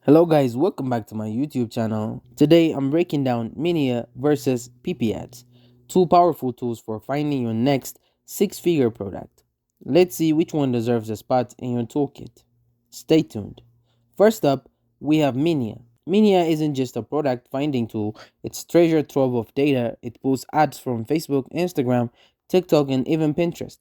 Hello guys, welcome back to my YouTube channel. Today I'm breaking down Minea versus PipiAds, two powerful tools for finding your next six-figure product. Let's see which one deserves a spot in your toolkit. Stay tuned. First up, we have Minea. Minea isn't just a product finding tool, it's treasure trove of data. It pulls ads from Facebook, Instagram, TikTok, and even Pinterest,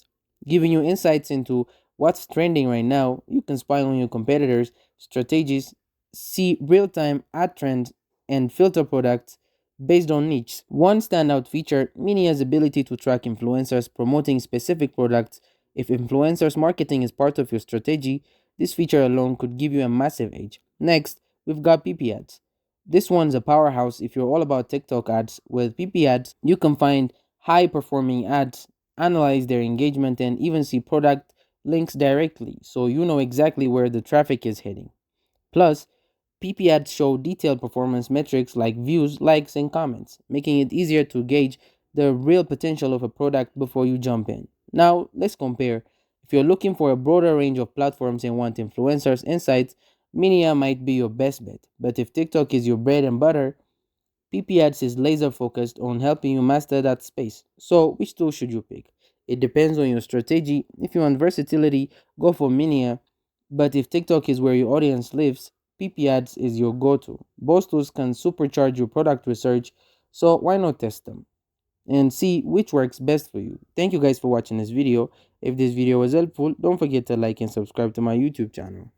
giving you insights into what's trending right now. You can spy on your competitors' strategies, see real-time ad trends, and filter products based on niche. One standout feature, Minea's ability to track influencers promoting specific products. If influencers marketing is part of your strategy, this feature alone could give you a massive edge. Next, we've got PipiAds. This one's a powerhouse if you're all about TikTok ads. With PipiAds, you can find high performing ads, analyze their engagement, and even see product links directly, so you know exactly where the traffic is heading. Plus, PipiAds show detailed performance metrics like views, likes, and comments, making it easier to gauge the real potential of a product before you jump in. Now, let's compare. If you're looking for a broader range of platforms and want influencers' insights, Minea might be your best bet. But if TikTok is your bread and butter, PipiAds is laser focused on helping you master that space. So, which tool should you pick? It depends on your strategy. If you want versatility, go for Minea. But if TikTok is where your audience lives, PipiAds is your go to. Both tools can supercharge your product research, so why not test them and see which works best for you? Thank you guys for watching this video. If this video was helpful, don't forget to like and subscribe to my YouTube channel.